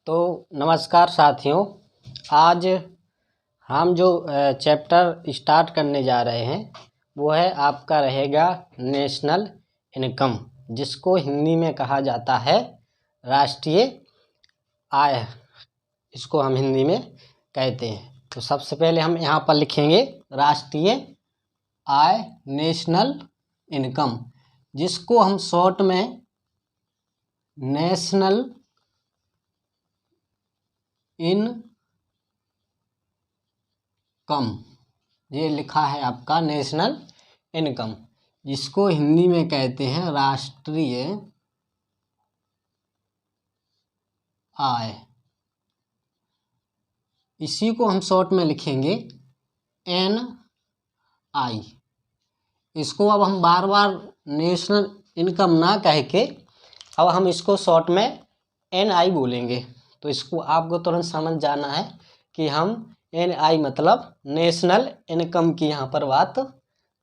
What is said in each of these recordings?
तो नमस्कार साथियों, आज हम जो चैप्टर स्टार्ट करने जा रहे हैं वो है आपका रहेगा नेशनल इनकम, जिसको हिंदी में कहा जाता है राष्ट्रीय आय। इसको हम हिंदी में कहते हैं। तो सबसे पहले हम यहाँ पर लिखेंगे राष्ट्रीय आय, नेशनल इनकम, जिसको हम शॉर्ट में नेशनल इनकम, ये लिखा है आपका नेशनल इनकम, जिसको हिंदी में कहते हैं राष्ट्रीय आय। इसी को हम शॉर्ट में लिखेंगे NI। इसको अब हम बार बार नेशनल इनकम ना कह के अब हम इसको शॉर्ट में NI बोलेंगे। तो इसको आपको तुरंत समझ जाना है कि हम NI मतलब नेशनल इनकम की यहाँ पर बात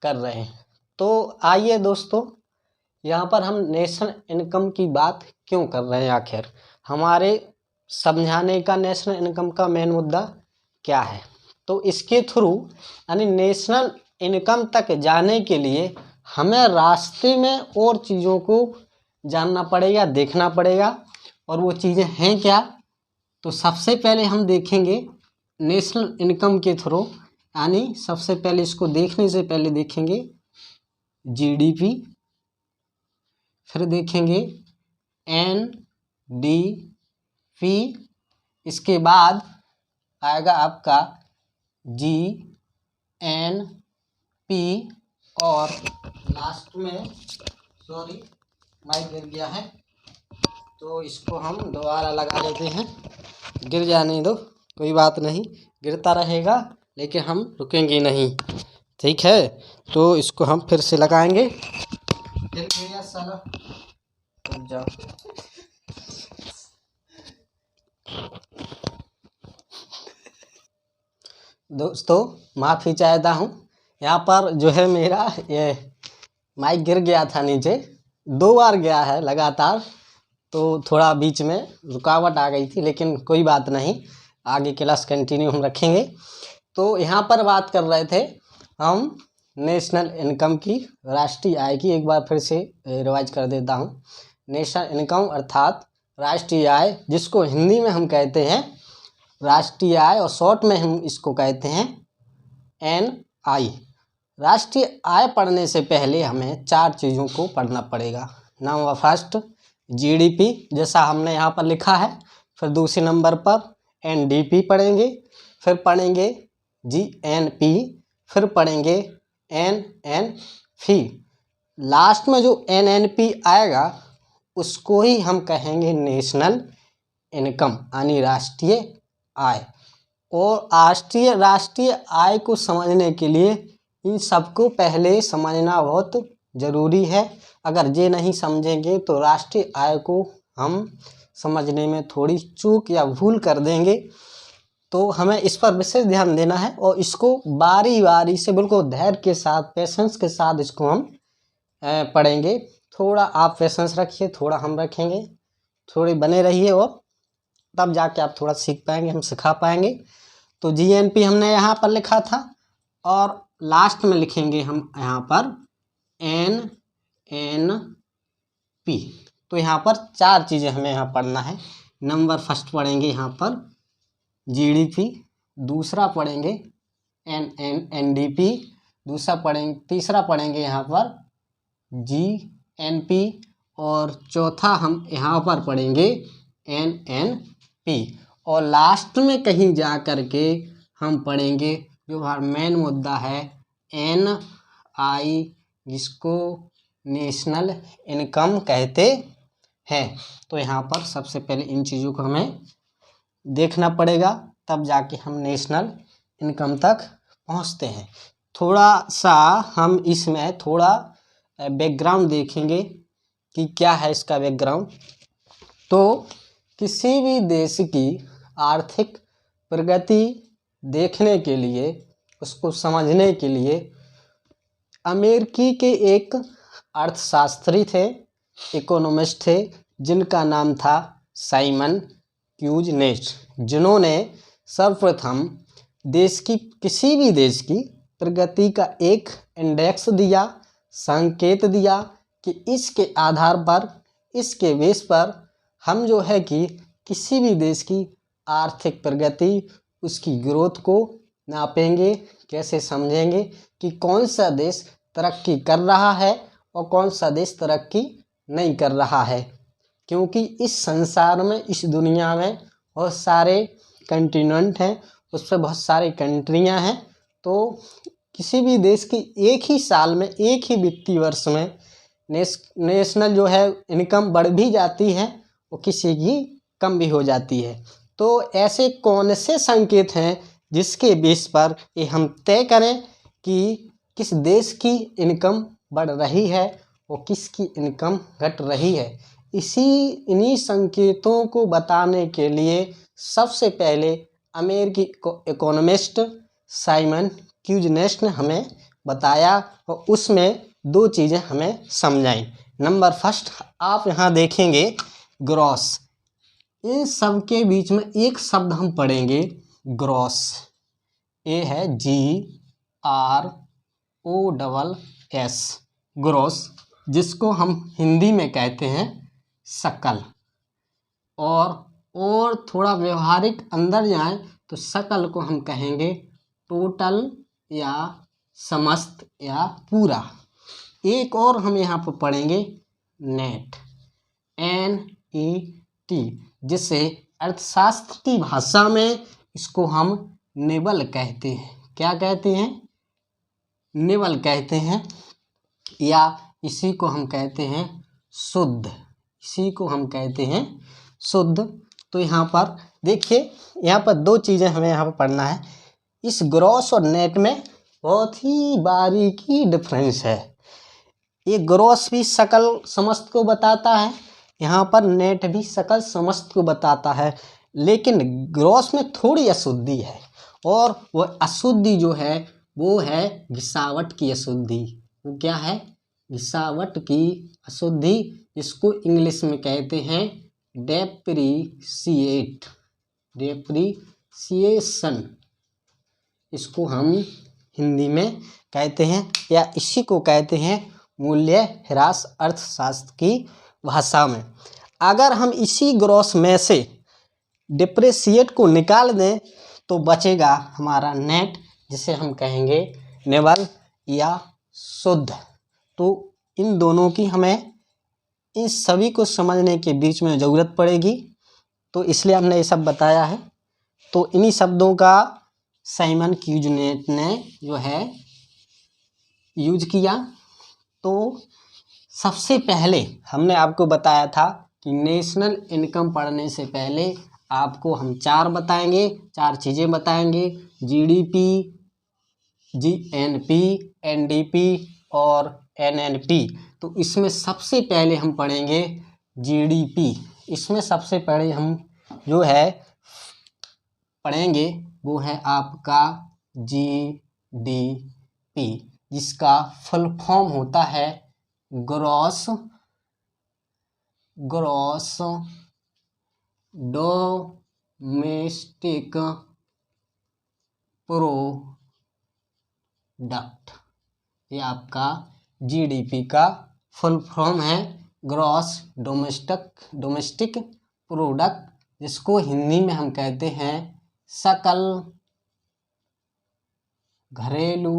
कर रहे हैं। तो आइए दोस्तों, यहाँ पर हम नेशनल इनकम की बात क्यों कर रहे हैं, आखिर हमारे समझाने का नेशनल इनकम का मेन मुद्दा क्या है। तो इसके थ्रू यानी नेशनल इनकम तक जाने के लिए हमें रास्ते में और चीज़ों को जानना पड़ेगा, देखना पड़ेगा। और वो चीज़ें हैं क्या, तो सबसे पहले हम देखेंगे नेशनल इनकम के थ्रू, यानी सबसे पहले इसको देखने से पहले देखेंगे GDP, फिर देखेंगे NDP, इसके बाद आएगा आपका GNP, और लास्ट में सॉरी माइक गिर गया है तो इसको हम दोबारा लगा लेते हैं। गिर जाने दो, कोई बात नहीं, गिरता रहेगा लेकिन हम रुकेंगे नहीं, ठीक है। तो इसको हम फिर से लगाएंगे। गिर गया साला, रुक जाओ। दोस्तों माफ़ी चाहता हूँ, यहाँ पर जो है मेरा ये माइक गिर गया था नीचे, 2 बार गया है लगातार, तो थोड़ा बीच में रुकावट आ गई थी, लेकिन कोई बात नहीं, आगे क्लास कंटिन्यू हम रखेंगे। तो यहाँ पर बात कर रहे थे हम नेशनल इनकम की, राष्ट्रीय आय की। एक बार फिर से रिवाइज कर देता हूँ। नेशनल इनकम अर्थात राष्ट्रीय आय, जिसको हिंदी में हम कहते हैं राष्ट्रीय आय, और शॉर्ट में हम इसको कहते हैं NI। राष्ट्रीय आय पढ़ने से पहले हमें 4 चीज़ों को पढ़ना पड़ेगा। नंबर फर्स्ट GDP, जैसा हमने यहाँ पर लिखा है। फिर दूसरे नंबर पर NDP पढ़ेंगे, फिर पढ़ेंगे GNP, फिर पढ़ेंगे NNP। लास्ट में जो NNP आएगा उसको ही हम कहेंगे नेशनल इनकम, यानी राष्ट्रीय आय। और राष्ट्रीय आय को समझने के लिए इन सबको पहले समझना बहुत ज़रूरी है। अगर ये नहीं समझेंगे तो राष्ट्रीय आय को हम समझने में थोड़ी चूक या भूल कर देंगे। तो हमें इस पर विशेष ध्यान देना है और इसको बारी बारी से बिल्कुल धैर्य के साथ, पेशेंस के साथ इसको हम पढ़ेंगे। थोड़ा आप पेशेंस रखिए, थोड़ा हम रखेंगे, थोड़ी बने रहिए, और तब जाके आप थोड़ा सीख पाएंगे, हम सिखा पाएंगे। तो GNP हमने यहाँ पर लिखा था, और लास्ट में लिखेंगे हम यहाँ पर NNP। तो यहाँ पर 4 चीज़ें हमें यहाँ पढ़ना है। नंबर फर्स्ट पढ़ेंगे यहाँ पर GDP, दूसरा पढ़ेंगे NDP, तीसरा पढ़ेंगे यहाँ पर GNP, और चौथा हम यहाँ पर पढ़ेंगे NNP, और लास्ट में कहीं जा कर के हम पढ़ेंगे जो हमारा मेन मुद्दा है NI, जिसको नेशनल इनकम कहते हैं। तो यहाँ पर सबसे पहले इन चीज़ों को हमें देखना पड़ेगा, तब जाके हम नेशनल इनकम तक पहुँचते हैं। थोड़ा सा हम इसमें थोड़ा बैकग्राउंड देखेंगे कि क्या है इसका बैकग्राउंड। तो किसी भी देश की आर्थिक प्रगति देखने के लिए, उसको समझने के लिए अमेरिकी के एक अर्थशास्त्री थे, इकोनॉमिस्ट थे, जिनका नाम था साइमन क्यूजनेस्ट, जिन्होंने सर्वप्रथम देश की, किसी भी देश की प्रगति का एक इंडेक्स दिया, संकेत दिया कि इसके आधार पर, इसके बेस पर हम जो है कि किसी भी देश की आर्थिक प्रगति, उसकी ग्रोथ को नापेंगे, कैसे समझेंगे कि कौन सा देश तरक्की कर रहा है और कौन सा देश तरक्की नहीं कर रहा है। क्योंकि इस संसार में, इस दुनिया में बहुत सारे कंटिनेंट हैं, उस पर बहुत सारी कंट्रियां हैं। तो किसी भी देश की एक ही साल में, एक ही वित्तीय वर्ष में नेशनल जो है इनकम बढ़ भी जाती है और किसी की कम भी हो जाती है। तो ऐसे कौन से संकेत हैं जिसके बेस पर ये हम तय करें कि किस देश की इनकम बढ़ रही है और किसकी इनकम घट रही है। इन्हीं संकेतों को बताने के लिए सबसे पहले अमेरिकी इकोनॉमिस्ट साइमन क्यूजनेस्ट ने हमें बताया और उसमें दो चीज़ें हमें समझाई। नंबर फर्स्ट, आप यहाँ देखेंगे ग्रॉस, इन सब के बीच में एक शब्द हम पढ़ेंगे ग्रॉस, ये है GROSS, ग्रॉस, जिसको हम हिंदी में कहते हैं सकल। और थोड़ा व्यवहारिक अंदर जाएं तो सकल को हम कहेंगे टोटल या समस्त या पूरा। एक और हम यहाँ पर पढ़ेंगे नेट, NET, जिसे अर्थशास्त्र की भाषा में इसको हम निबल कहते हैं। क्या कहते हैं? निबल कहते हैं, या इसी को हम कहते हैं शुद्ध, इसी को हम कहते हैं शुद्ध। तो यहाँ पर देखिए, यहाँ पर दो चीज़ें हमें यहाँ पर पढ़ना है। इस ग्रॉस और नेट में बहुत ही बारीकी डिफरेंस है। ये ग्रॉस भी सकल समस्त को बताता है, यहाँ पर नेट भी सकल समस्त को बताता है, लेकिन ग्रॉस में थोड़ी अशुद्धि है, और वह अशुद्धि जो है वो है घिसावट की अशुद्धि। वो क्या है? घिसावट की अशुद्धि, इसको इंग्लिश में कहते हैं डेप्रिसिएशन, इसको हम हिंदी में कहते हैं, या इसी को कहते हैं मूल्य ह्रास अर्थशास्त्र की भाषा में। अगर हम इसी ग्रॉस में से डिप्रिसिएट को निकाल दें तो बचेगा हमारा नेट, जिसे हम कहेंगे निबल या शुद्ध। तो इन दोनों की हमें, इन सभी को समझने के बीच में ज़रूरत पड़ेगी, तो इसलिए हमने ये सब बताया है। तो इन्हीं शब्दों का साइमन क्यूजनेट ने जो है यूज किया। तो सबसे पहले हमने आपको बताया था कि नेशनल इनकम पढ़ने से पहले आपको हम चार चीज़ें बताएंगे, GDP, GNP, NDP और NNP। तो इसमें सबसे पहले हम पढ़ेंगे GDP। इसमें सबसे पहले हम जो है पढ़ेंगे वो है आपका GDP, जिसका फुल फॉर्म होता है ग्रॉस डोमेस्टिक प्रोडक्ट। ये आपका GDP का फुल फॉर्म है, ग्रॉस डोमेस्टिक प्रोडक्ट, जिसको हिंदी में हम कहते हैं सकल घरेलू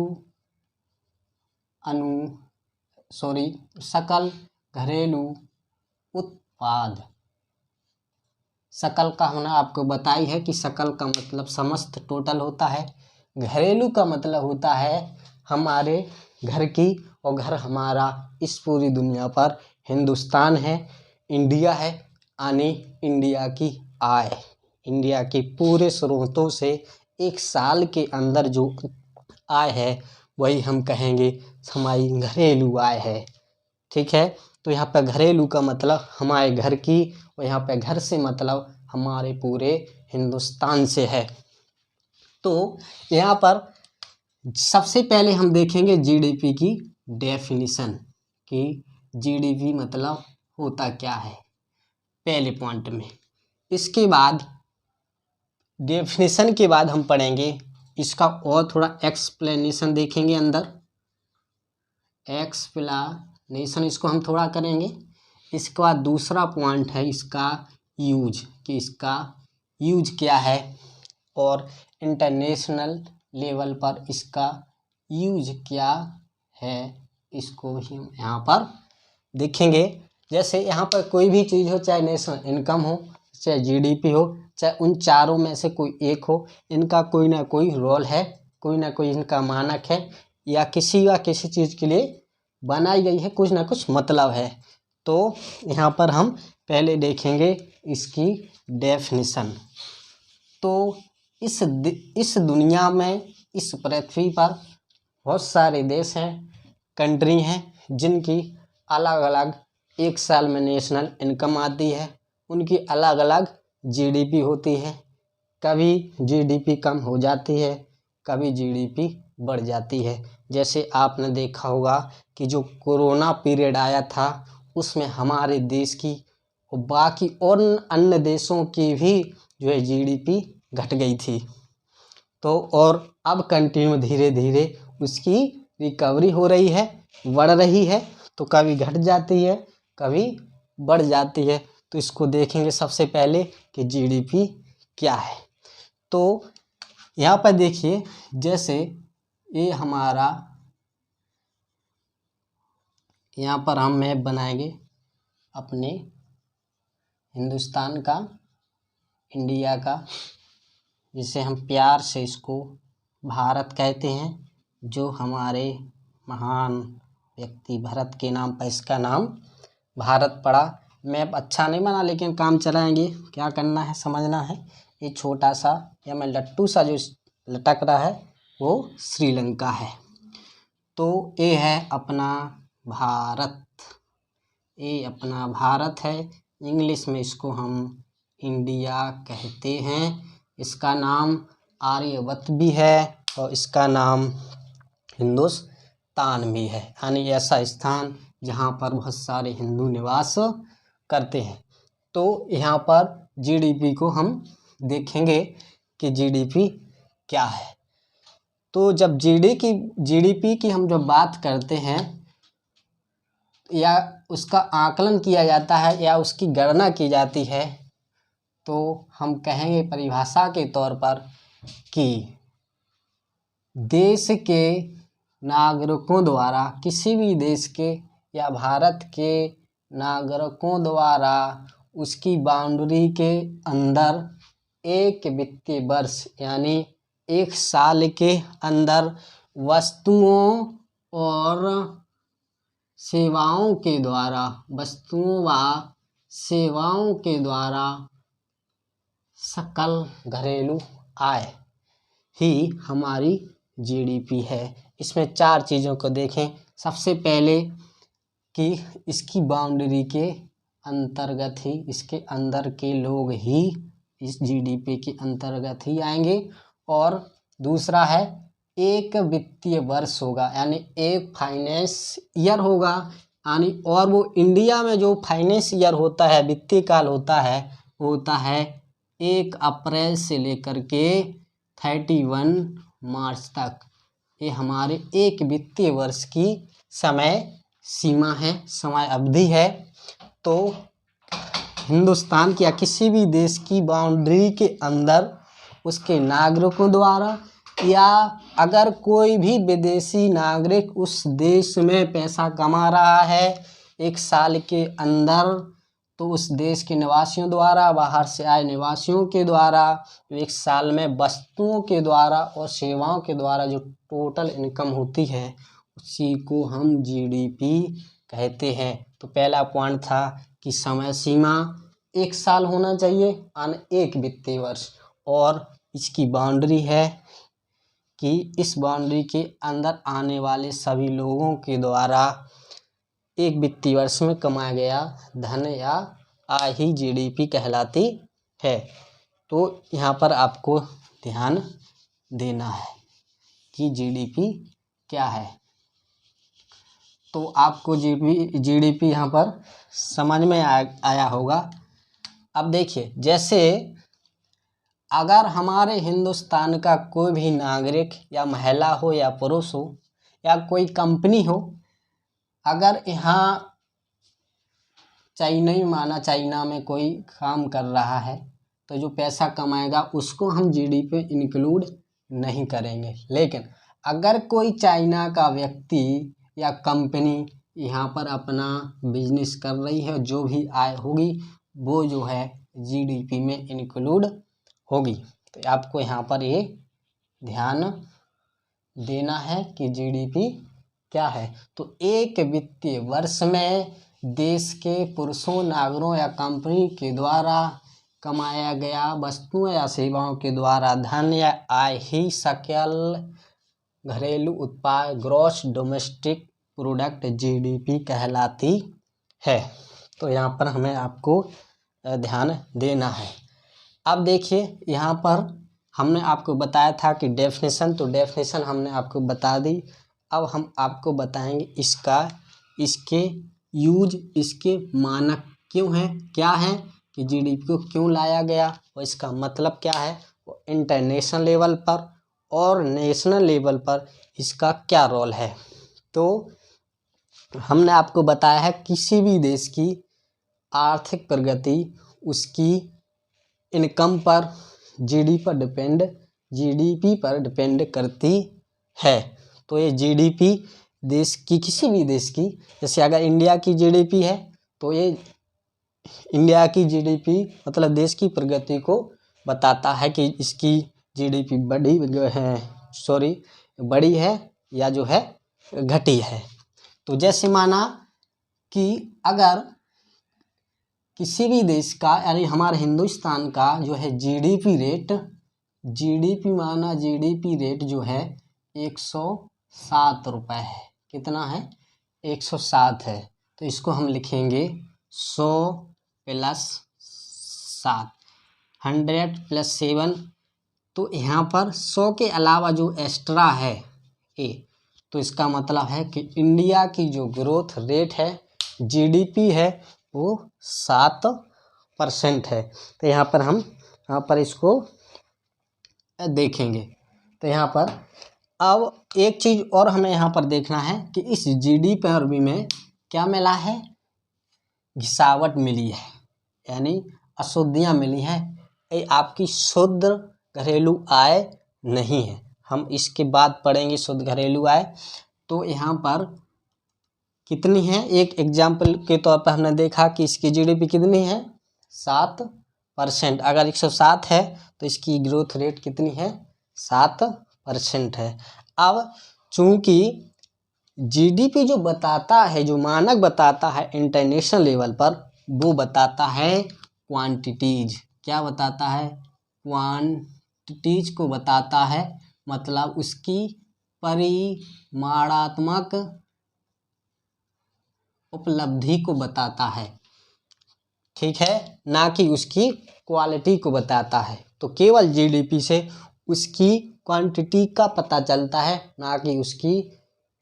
उत्पाद। सकल का होना आपको बताई है कि सकल का मतलब समस्त, टोटल होता है। घरेलू का मतलब होता है हमारे घर की, और घर हमारा इस पूरी दुनिया पर हिंदुस्तान है, इंडिया है, यानी इंडिया की आय, इंडिया के पूरे स्रोतों से एक साल के अंदर जो आय है वही हम कहेंगे हमारी घरेलू आय है। ठीक है, तो यहाँ पर घरेलू का मतलब हमारे घर की, और यहाँ पे घर से मतलब हमारे पूरे हिंदुस्तान से है। तो यहाँ पर सबसे पहले हम देखेंगे GDP की डेफिनेशन, कि GDP मतलब होता क्या है। पहले पॉइंट में इसके बाद डेफिनेशन के बाद हम पढ़ेंगे इसका और थोड़ा एक्सप्लेनेशन देखेंगे अंदर, एक्सप्लेनेशन इसको हम थोड़ा करेंगे। इसके बाद दूसरा पॉइंट है इसका यूज, कि इसका यूज क्या है और इंटरनेशनल लेवल पर इसका यूज क्या है, इसको भी हम यहाँ पर देखेंगे। जैसे यहाँ पर कोई भी चीज़ हो, चाहे नेशनल इनकम हो, चाहे जीडीपी हो, चाहे उन चारों में से कोई एक हो, इनका कोई ना कोई रोल है, कोई ना कोई इनका मानक है, या किसी चीज़ के लिए बनाई गई है, कुछ ना कुछ मतलब है। तो यहाँ पर हम पहले देखेंगे इसकी डेफिनेशन। तो इस दुनिया में, इस पृथ्वी पर बहुत सारे देश हैं, कंट्री हैं, जिनकी अलग अलग एक साल में नेशनल इनकम आती है, उनकी अलग अलग जीडीपी होती है। कभी जीडीपी कम हो जाती है, कभी जीडीपी बढ़ जाती है। जैसे आपने देखा होगा कि जो कोरोना पीरियड आया था, उसमें हमारे देश की और बाकी और अन्य देशों की भी जो है जीडीपी घट गई थी। तो और अब कंटिन्यू धीरे धीरे उसकी रिकवरी हो रही है, बढ़ रही है। तो कभी घट जाती है, कभी बढ़ जाती है। तो इसको देखेंगे सबसे पहले कि जीडीपी क्या है। तो यहाँ पर देखिए, जैसे ये हमारा, यहाँ पर हम मैप बनाएंगे अपने हिंदुस्तान का, इंडिया का, जिसे हम प्यार से इसको भारत कहते हैं, जो हमारे महान व्यक्ति भरत के नाम पर इसका नाम भारत पड़ा। मैप अच्छा नहीं बना, लेकिन काम चलाएंगे, क्या करना है समझना है। ये छोटा सा या मैं लट्टू सा जो लटक रहा है वो श्रीलंका है। तो ये है अपना भारत, ये अपना भारत है। इंग्लिश में इसको हम इंडिया कहते हैं। इसका नाम आर्यवत भी है और इसका नाम हिंदुस्तान भी है, यानी ऐसा स्थान जहाँ पर बहुत सारे हिंदू निवास करते हैं। तो यहाँ पर जीडीपी को हम देखेंगे कि जीडीपी क्या है। तो जब जीडीपी की हम जब बात करते हैं, या उसका आकलन किया जाता है या उसकी गणना की जाती है, तो हम कहेंगे परिभाषा के तौर पर कि देश के नागरिकों द्वारा, किसी भी देश के या भारत के नागरिकों द्वारा उसकी बाउंड्री के अंदर एक वित्तीय वर्ष यानी एक साल के अंदर वस्तुओं और सेवाओं के द्वारा, वस्तुओं व सेवाओं के द्वारा सकल घरेलू आय ही हमारी जीडीपी है। इसमें 4 चीज़ों को देखें। सबसे पहले कि इसकी बाउंड्री के अंतर्गत ही, इसके अंदर के लोग ही इस जीडीपी के अंतर्गत ही आएंगे। और दूसरा है एक वित्तीय वर्ष होगा, यानी एक फाइनेंस ईयर होगा, यानी और वो इंडिया में जो फाइनेंस ईयर होता है, वित्तीय काल होता है, वो होता है 1 अप्रैल से लेकर के 31 मार्च तक। ये हमारे एक वित्तीय वर्ष की समय सीमा है, समय अवधि है। तो हिंदुस्तान की या किसी भी देश की बाउंड्री के अंदर उसके नागरिकों द्वारा, या अगर कोई भी विदेशी नागरिक उस देश में पैसा कमा रहा है एक साल के अंदर, तो उस देश के निवासियों द्वारा, बाहर से आए निवासियों के द्वारा एक साल में वस्तुओं के द्वारा और सेवाओं के द्वारा जो टोटल इनकम होती है, उसी को हम जीडीपी कहते हैं। तो पहला पॉइंट था कि समय सीमा 1 साल होना चाहिए, एक वित्तीय वर्ष, और इसकी बाउंड्री है कि इस बाउंड्री के अंदर आने वाले सभी लोगों के द्वारा एक वित्तीय वर्ष में कमाया गया धन या आय ही जीडीपी कहलाती है। तो यहाँ पर आपको ध्यान देना है कि जीडीपी क्या है। तो आपको जीडीपी यहाँ पर समझ में आया होगा। अब देखिए, जैसे अगर हमारे हिंदुस्तान का कोई भी नागरिक या महिला हो या पुरुष हो या कोई कंपनी हो, अगर यहाँ चाइना में कोई काम कर रहा है तो जो पैसा कमाएगा उसको हम जीडीपी पे इंक्लूड नहीं करेंगे। लेकिन अगर कोई चाइना का व्यक्ति या कंपनी यहाँ पर अपना बिजनेस कर रही है, जो भी आय होगी वो जो है जीडीपी में इंक्लूड होगी। तो आपको यहाँ पर ये ध्यान देना है कि जीडीपी क्या है। तो एक वित्तीय वर्ष में देश के पुरुषों, नागरिकों या कंपनी के द्वारा कमाया गया वस्तुओं या सेवाओं के द्वारा धन या आय ही सकल घरेलू उत्पाद, ग्रॉस डोमेस्टिक प्रोडक्ट, जीडीपी कहलाती है। तो यहाँ पर हमें आपको ध्यान देना है। अब देखिए, यहाँ पर हमने आपको बताया था कि डेफिनेशन, तो डेफिनेशन हमने आपको बता दी। अब हम आपको बताएंगे इसके यूज, इसके मानक क्यों हैं, क्या है कि जीडीपी को क्यों लाया गया और इसका मतलब क्या है, वो इंटरनेशनल लेवल पर और नेशनल लेवल पर इसका क्या रोल है। तो हमने आपको बताया है किसी भी देश की आर्थिक प्रगति उसकी इनकम पर, जीडीपी पर डिपेंड करती है। तो ये जीडीपी देश की, किसी भी देश की, जैसे अगर इंडिया की जीडीपी है तो ये इंडिया की जीडीपी मतलब देश की प्रगति को बताता है कि इसकी जीडीपी बड़ी है या जो है घटी है। तो जैसे माना कि अगर किसी भी देश का, यानी हमारे हिंदुस्तान का जो है जीडीपी रेट जो है 107 रुपये है। कितना है? 107 है। तो इसको हम लिखेंगे 100 + 7, 100 + 7। तो यहाँ पर 100 के अलावा जो एक्स्ट्रा है तो इसका मतलब है कि इंडिया की जो ग्रोथ रेट है, जीडीपी है, वो 7% है। तो यहाँ पर इसको देखेंगे। तो यहाँ पर अब एक चीज़ और हमें यहाँ पर देखना है कि इस जीडीपी में क्या मिला है, घिसावट मिली है, यानी अशुद्धियाँ मिली हैं। ये आपकी शुद्ध घरेलू आय नहीं है। हम इसके बाद पढ़ेंगे शुद्ध घरेलू आय। तो यहाँ पर कितनी है, एक एग्जाम्पल के तौर पर हमने देखा कि इसकी जीडीपी कितनी है, 7%। अगर 107 है तो इसकी ग्रोथ रेट कितनी है, 7% है। अब चूंकि जीडीपी जो बताता है, जो मानक बताता है इंटरनेशनल लेवल पर, वो बताता है क्वांटिटीज। क्या बताता है? क्वांटिटीज को बताता है, मतलब उसकी परिमाणात्मक उपलब्धि को बताता है, ठीक है, ना कि उसकी क्वालिटी को बताता है। तो केवल जीडीपी से उसकी क्वांटिटी का पता चलता है, ना कि उसकी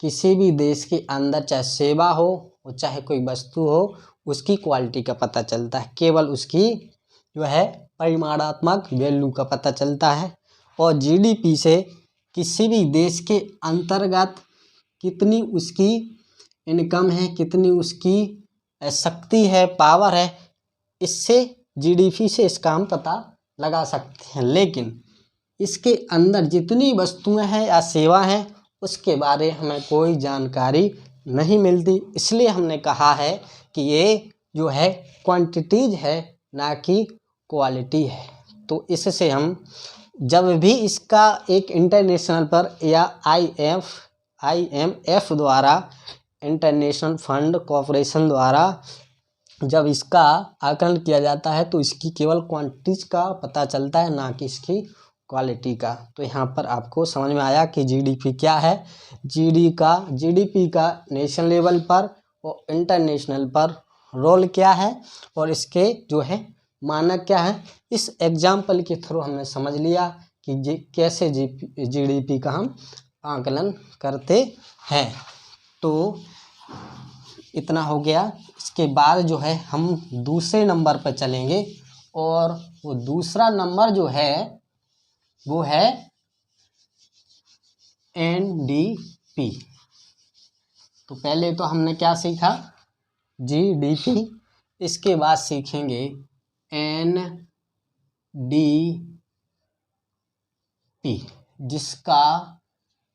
किसी भी देश के अंदर चाहे सेवा हो और चाहे कोई वस्तु हो, उसकी क्वालिटी का पता चलता है। केवल उसकी जो है परिमाणात्मक वैल्यू का पता चलता है। और जीडीपी से किसी भी देश के अंतर्गत कितनी उसकी इनकम है, कितनी उसकी शक्ति है, पावर है, इससे जीडीपी से इसका हम पता लगा सकते हैं। लेकिन इसके अंदर जितनी वस्तुएं हैं या सेवा हैं, उसके बारे में हमें कोई जानकारी नहीं मिलती। इसलिए हमने कहा है कि ये जो है क्वांटिटीज है, ना कि क्वालिटी है। तो इससे हम जब भी इसका एक इंटरनेशनल पर या IMF द्वारा, इंटरनेशनल फंड कॉर्पोरेशन द्वारा जब इसका आकलन किया जाता है तो इसकी केवल क्वांटिटीज का पता चलता है, ना कि इसकी क्वालिटी का। तो यहाँ पर आपको समझ में आया कि जीडीपी क्या है। जीडीपी का नेशनल लेवल पर और इंटरनेशनल पर रोल क्या है और इसके जो है मानक क्या है। इस एग्जाम्पल के थ्रू हमने समझ लिया कि कैसे जीडीपी का हम आकलन करते हैं। तो इतना हो गया। इसके बाद जो है हम दूसरे नंबर पर चलेंगे और वो दूसरा नंबर जो है वो है NDP। तो पहले तो हमने क्या सीखा, GDP, इसके बाद सीखेंगे NDP, जिसका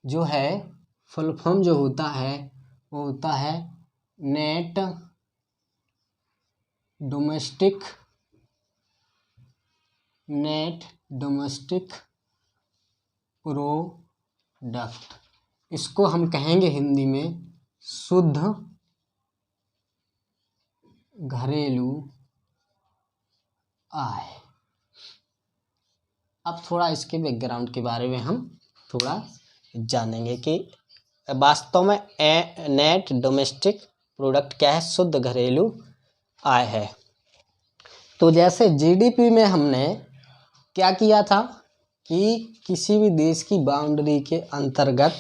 जो है फुल फॉर्म जो होता है वो होता है नेट डोमेस्टिक प्रोडक्ट। इसको हम कहेंगे हिंदी में शुद्ध घरेलू आय। अब थोड़ा इसके बैकग्राउंड के बारे में हम थोड़ा जानेंगे कि वास्तव में नेट डोमेस्टिक प्रोडक्ट क्या है, शुद्ध घरेलू आय है। तो जैसे GDP में हमने क्या किया था कि किसी भी देश की बाउंड्री के अंतर्गत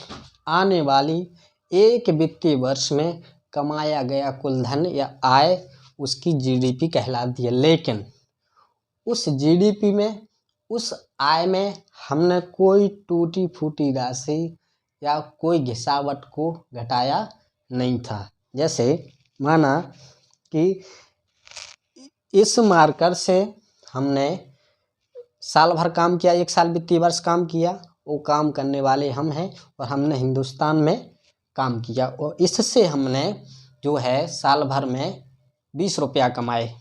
आने वाली एक वित्तीय वर्ष में कमाया गया कुल धन या आय उसकी GDP कहलाती है। लेकिन उस GDP में, उस आय में हमने कोई टूटी फूटी राशि या कोई घिसावट को घटाया नहीं था। जैसे माना कि इस मार्कर से हमने साल भर काम किया, एक साल वित्तीय वर्ष काम किया, वो काम करने वाले हम हैं और हमने हिंदुस्तान में काम किया और इससे हमने जो है साल भर में 20 रुपया कमाए।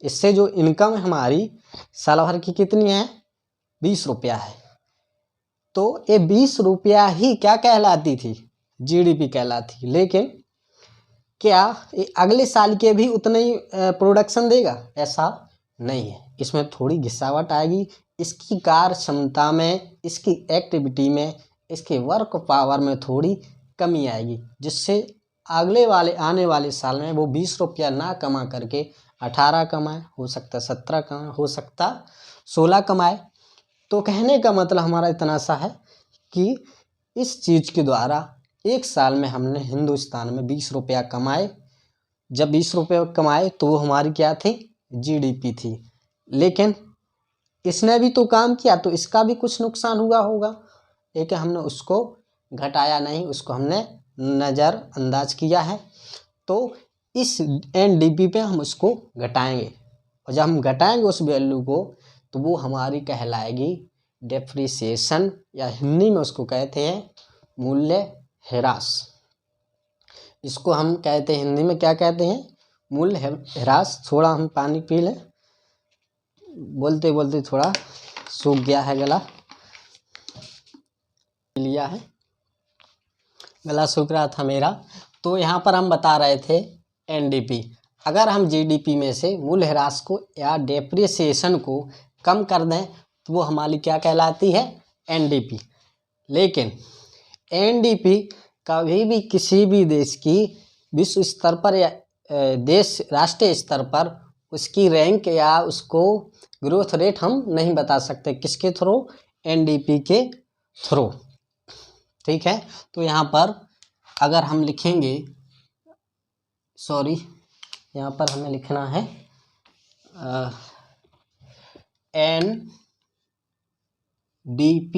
इससे जो इनकम हमारी साल भर की कितनी है, 20 रुपया है। तो ये 20 रुपया ही क्या कहलाती थी, GDP कहलाती। लेकिन क्या ये अगले साल के भी उतना ही प्रोडक्शन देगा, ऐसा नहीं है। इसमें थोड़ी घिसावट आएगी, इसकी कार्य क्षमता में, इसकी एक्टिविटी में, इसके वर्क पावर में थोड़ी कमी आएगी, जिससे आने वाले साल में वो 20 रुपया ना कमा करके 18 कमाए, हो सकता 17 कमाए, हो सकता 16 कमाए। तो कहने का मतलब हमारा इतना सा है कि इस चीज़ के द्वारा एक साल में हमने हिंदुस्तान में 20 रुपया कमाए। जब 20 रुपये कमाए तो वो हमारी क्या थी, GDP थी। लेकिन इसने भी तो काम किया तो इसका भी कुछ नुकसान हुआ होगा, लेकिन हमने उसको घटाया नहीं, उसको हमने नज़रअंदाज किया है। तो इस NDP पे हम उसको घटाएंगे और जब हम घटाएंगे उस वैल्यू को तो वो हमारी कहलाएगी डेप्रिसिएशन, या हिंदी में उसको कहते हैं मूल्य ह्रास। इसको हम कहते हैं हिंदी में क्या कहते हैं, मूल्य ह्रास। थोड़ा हम पानी पी लें, बोलते बोलते थोड़ा सूख गया है गला, लिया है, गला सूख रहा था मेरा। तो यहाँ पर हम बता रहे थे NDP। अगर हम GDP में से मूल्य ह्रास को या डेप्रिसिएशन को कम कर दें तो वो हमारी क्या कहलाती है, NDP। लेकिन NDP कभी भी किसी भी देश की विश्व स्तर पर या राष्ट्रीय स्तर पर उसकी रैंक या उसको ग्रोथ रेट हम नहीं बता सकते। किसके थ्रू, NDP के थ्रू। ठीक है, तो यहाँ पर अगर हम लिखेंगे, यहाँ पर हमें लिखना है NDP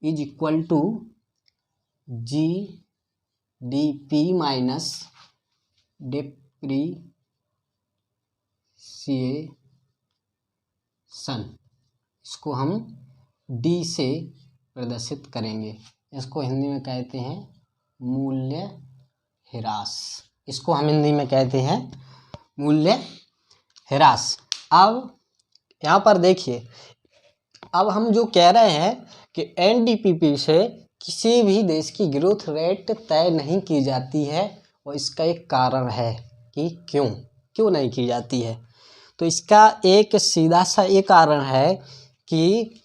is equal to GDP minus depreciation. इसको हम D से प्रदर्शित करेंगे। इसको हिंदी में कहते हैं मूल्य ह्रास। इसको हम हिंदी में कहते हैं मूल्य ह्रास। अब यहाँ पर देखिए, अब हम जो कह रहे हैं कि NDP से किसी भी देश की ग्रोथ रेट तय नहीं की जाती है और इसका एक कारण है कि क्यों नहीं की जाती है। तो इसका एक सीधा सा ये कारण है कि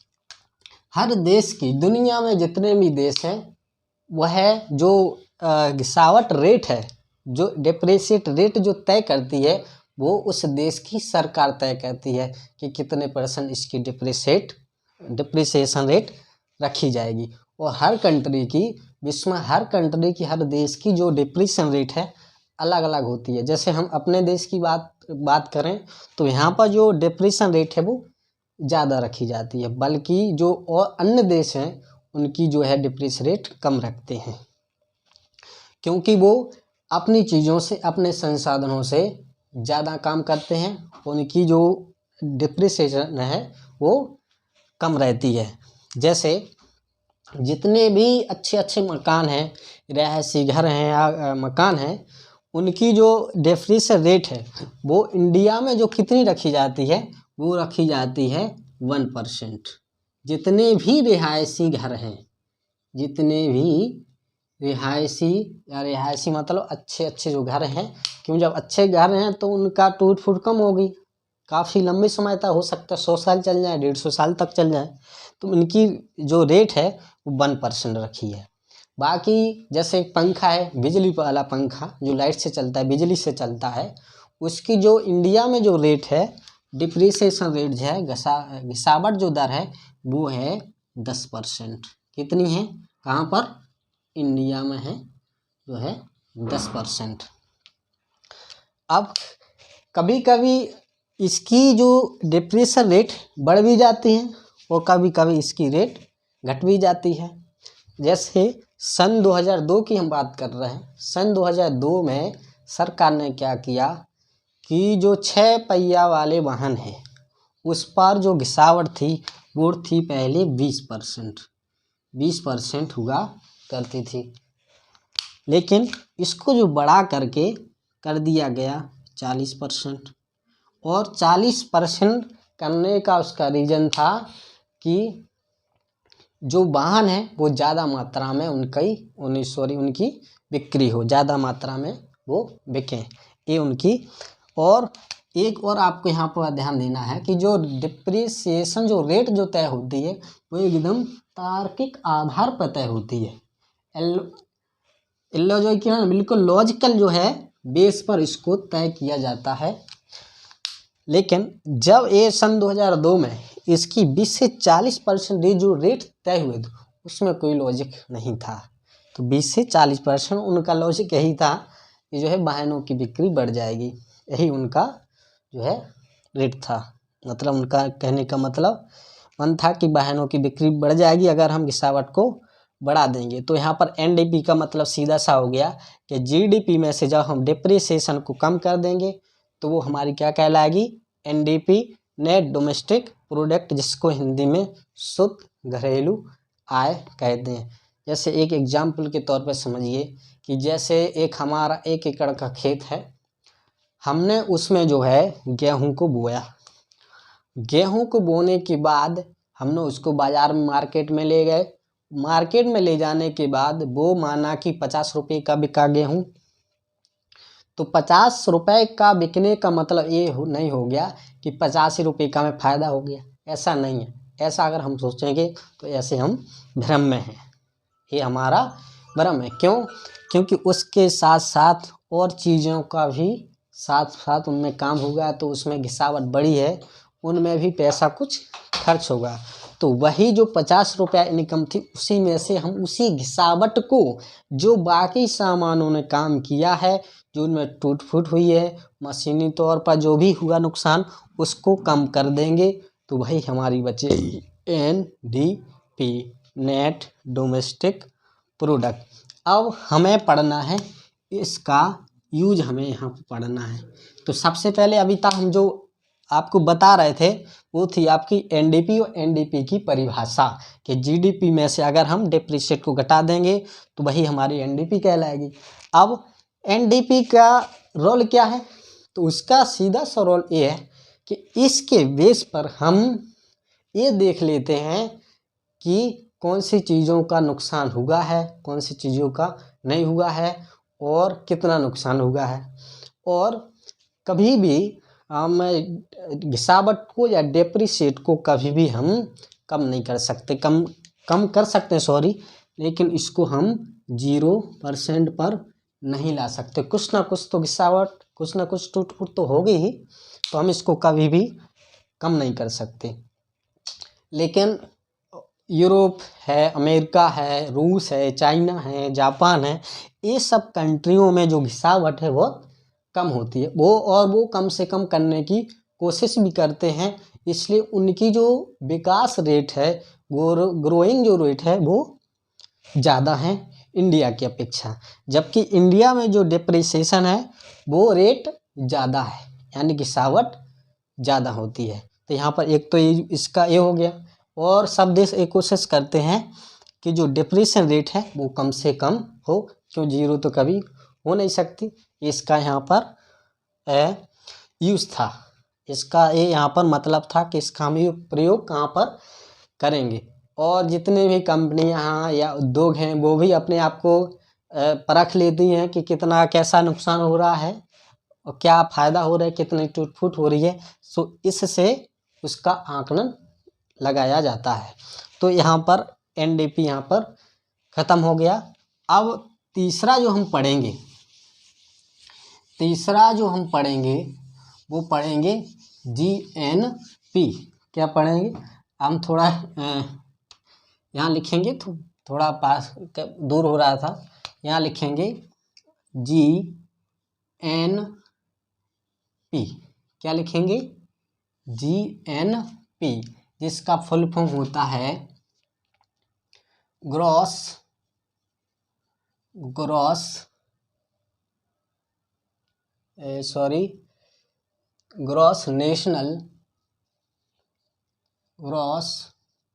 हर देश की, दुनिया में जितने भी देश हैं, वह जो गिरावट रेट है, जो डेप्रिसिएट रेट जो तय करती है, वो उस देश की सरकार तय करती है कि कितने % इसकी डेप्रिसिएशन रेट रखी जाएगी। और हर कंट्री की, विश्व में हर कंट्री की, हर देश की जो डेप्रिसिएशन रेट है अलग अलग होती है। जैसे हम अपने देश की बात करें तो यहाँ पर जो डिप्रेशन रेट है वो ज़्यादा रखी जाती है, बल्कि जो और अन्य देश हैं उनकी जो है डिप्रेशन रेट कम रखते हैं, क्योंकि वो अपनी चीज़ों से, अपने संसाधनों से ज़्यादा काम करते हैं, उनकी जो डिप्रिसिएशन है वो कम रहती है। जैसे जितने भी अच्छे अच्छे मकान हैं, रहायशी घर हैं या मकान हैं, उनकी जो डिप्रिसिएशन रेट है वो इंडिया में जो कितनी रखी जाती है, वो रखी जाती है 1%। जितने भी रिहायशी घर हैं, जितने भी रिहायशी मतलब अच्छे अच्छे जो घर हैं, क्यों जब अच्छे घर हैं तो उनका टूट फूट कम होगी, काफ़ी लंबे समय तक हो सकता है, 100 साल चल जाए, 150 साल तक चल जाए, तो उनकी जो रेट है वो 1% रखी है। बाकी जैसे एक पंखा है, बिजली वाला पंखा जो लाइट से चलता है, बिजली से चलता है, उसकी जो इंडिया में जो रेट है, डिप्रिसिएशन रेट जो है, घिसावट जो दर है वो है 10%। कितनी है, कहाँ पर, इंडिया में है जो है 10%। अब कभी कभी इसकी जो डिप्रेशन रेट बढ़ भी जाती है और कभी कभी इसकी रेट घट भी जाती है। जैसे सन 2002 की हम बात कर रहे हैं। सन 2002 में सरकार ने क्या किया कि जो 6 पहिया वाले वाहन हैं उस पर जो घिसावट थी वो थी पहले 20% हुआ करती थी, लेकिन इसको जो बढ़ा करके कर दिया गया 40%। और 40% करने का उसका रीज़न था कि जो वाहन है वो ज़्यादा मात्रा में उनकी बिक्री हो, ज़्यादा मात्रा में वो बिकें, ये उनकी। और एक और आपको यहाँ पर ध्यान देना है कि जो डिप्रिसिएशन जो रेट जो तय होती है वो एकदम तार्किक आधार पर तय होती है, इलॉजिकल, बिल्कुल लॉजिकल जो है बेस पर इसको तय किया जाता है। लेकिन जब ये सन 2002 में इसकी 20 से 40% जो रेट तय हुए थे उसमें कोई लॉजिक नहीं था। तो 20 से 40% उनका लॉजिक यही था कि जो है वाहनों की बिक्री बढ़ जाएगी, यही उनका जो है रेट था। मतलब उनका कहने का मतलब मन था कि वाहनों की बिक्री बढ़ जाएगी अगर हम घिसावट को बढ़ा देंगे। तो यहाँ पर एनडीपी का मतलब सीधा सा हो गया कि जीडीपी में से जब हम डिप्रिसिएशन को कम कर देंगे तो वो हमारी क्या कहलाएगी, एनडीपी, नेट डोमेस्टिक प्रोडक्ट, जिसको हिंदी में शुद्ध घरेलू आय कहते हैं। जैसे एक एग्जाम्पल के तौर पर समझिए कि जैसे एक हमारा 1 एकड़ का खेत है, हमने उसमें जो है गेहूं को बोया। गेहूं को बोने के बाद हमने उसको बाजार में मार्केट में ले गए। मार्केट में ले जाने के बाद वो माना कि 50 रुपये का बिका गेहूं। तो 50 रुपये का बिकने का मतलब ये नहीं हो गया कि 85 रुपये का हमें फ़ायदा हो गया, ऐसा नहीं है। ऐसा अगर हम सोचेंगे तो ऐसे हम भ्रम में हैं, ये हमारा भ्रम है। क्यों? क्योंकि उसके साथ साथ और चीज़ों का भी साथ साथ उनमें काम होगा, तो उसमें घिसावट बढ़ी है, उनमें भी पैसा कुछ खर्च होगा। तो वही जो 50 रुपया इनकम थी उसी में से हम उसी घिसावट को जो बाकी सामानों ने काम किया है, जो उनमें टूट फूट हुई है, मशीनी तौर पर जो भी हुआ नुकसान, उसको कम कर देंगे, तो वही हमारी बचेगी एनडीपी, नेट डोमेस्टिक प्रोडक्ट। अब हमें पढ़ना है इसका यूज, हमें यहाँ पर पढ़ना है। तो सबसे पहले अभी तक हम जो आपको बता रहे थे वो थी आपकी एनडीपी और एनडीपी की परिभाषा कि जीडीपी में से अगर हम डिप्रिसिएट को घटा देंगे तो वही हमारी एनडीपी कहलाएगी। अब एनडीपी का रोल क्या है? तो उसका सीधा सा रोल ये है कि इसके बेस पर हम ये देख लेते हैं कि कौन सी चीज़ों का नुकसान हुआ है, कौन सी चीज़ों का नहीं हुआ है और कितना नुकसान हुआ है। और कभी भी हम घिसावट को या डेप्रिसिएट को कभी भी हम कम नहीं कर सकते, कम कर सकते हैं सॉरी, लेकिन इसको हम 0% पर नहीं ला सकते। कुछ ना कुछ तो घिसावट, कुछ ना कुछ टूट फूट तो होगी ही, तो हम इसको कभी भी कम नहीं कर सकते। लेकिन यूरोप है, अमेरिका है, रूस है, चाइना है, जापान है, ये सब कंट्रियों में जो गिरावट है वो कम होती है। वो कम से कम करने की कोशिश भी करते हैं, इसलिए उनकी जो विकास रेट है, ग्रोइंग जो रेट है वो ज़्यादा है इंडिया की अपेक्षा। जबकि इंडिया में जो डिप्रिसिएशन है वो रेट ज़्यादा है, यानी गिरावट ज़्यादा होती है। तो यहाँ पर एक तो ये इसका ये हो गया। और सब देश एक कोशिश करते हैं कि जो डिप्रेशन रेट है वो कम से कम हो, क्यों जीरो तो कभी हो नहीं सकती। इसका यहाँ पर यूज़ था, इसका ये यहाँ पर मतलब था कि इसका हम प्रयोग कहाँ पर करेंगे। और जितने भी कंपनियाँ या उद्योग हैं वो भी अपने आप को परख लेती हैं कि कितना कैसा नुकसान हो रहा है और क्या फ़ायदा हो रहा है, कितनी टूट फूट हो रही है। सो इससे उसका आकलन लगाया जाता है। तो यहाँ पर एनडीपी यहाँ पर ख़त्म हो गया। अब तीसरा जो हम पढ़ेंगे वो पढ़ेंगे जीएनपी। क्या पढ़ेंगे हम, थोड़ा यहाँ लिखेंगे, थोड़ा पास दूर हो रहा था, यहाँ लिखेंगे जीएनपी। क्या लिखेंगे? जीएनपी, जिसका फुल फॉर्म होता है ग्रॉस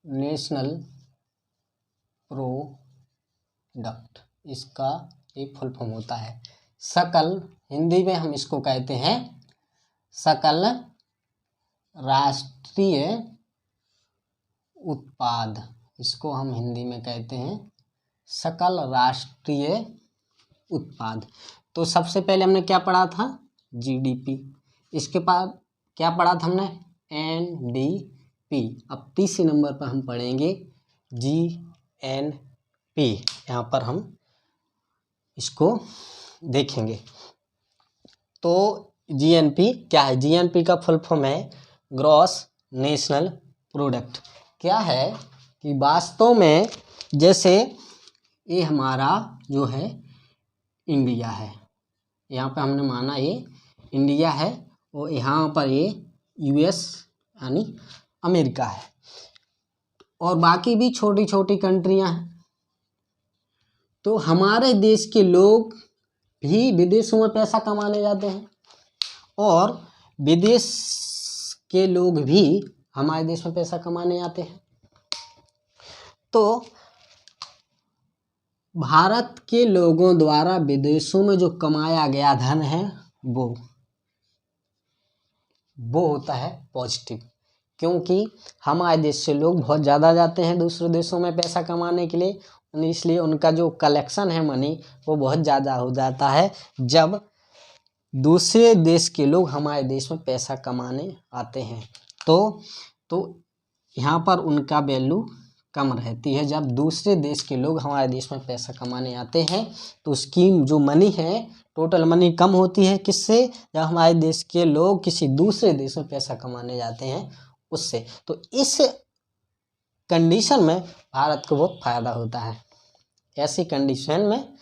नेशनल प्रोडक्ट, इसका एक फुल फॉर्म होता है। सकल, हिंदी में हम इसको कहते हैं सकल राष्ट्रीय उत्पाद। इसको हम हिंदी में कहते हैं सकल राष्ट्रीय उत्पाद। तो सबसे पहले हमने क्या पढ़ा था? जीडीपी। इसके बाद क्या पढ़ा था हमने? एनडीपी। अब तीसरे नंबर पर हम पढ़ेंगे जीएनपी। यहाँ पर हम इसको देखेंगे। तो जीएनपी क्या है? जीएनपी का फुल फॉर्म है ग्रॉस नेशनल प्रोडक्ट। क्या है कि वास्तव में जैसे ये हमारा जो है इंडिया है, यहाँ पे हमने माना ये इंडिया है, और यहाँ पर ये यूएस यानी अमेरिका है, और बाकी भी छोटी छोटी कंट्रियाँ हैं। तो हमारे देश के लोग भी विदेशों में पैसा कमाने जाते हैं, और विदेश के लोग भी हमारे देश में पैसा कमाने आते हैं। तो भारत के लोगों द्वारा विदेशों में जो कमाया गया धन है वो होता है पॉजिटिव, क्योंकि हमारे देश से लोग बहुत ज़्यादा जाते हैं दूसरे देशों में पैसा कमाने के लिए, इसलिए उनका जो कलेक्शन है मनी वो बहुत ज़्यादा हो जाता है जब दूसरे देश के लोग हमारे देश में पैसा कमाने आते हैं। तो यहाँ पर उनका वैल्यू कम रहती है। जब दूसरे देश के लोग हमारे देश में पैसा कमाने आते हैं तो उसकी जो मनी है, टोटल मनी कम होती है। किससे? जब हमारे देश के लोग किसी दूसरे देश में पैसा कमाने जाते हैं उससे। तो इस कंडीशन में भारत को बहुत फ़ायदा होता है। ऐसी कंडीशन में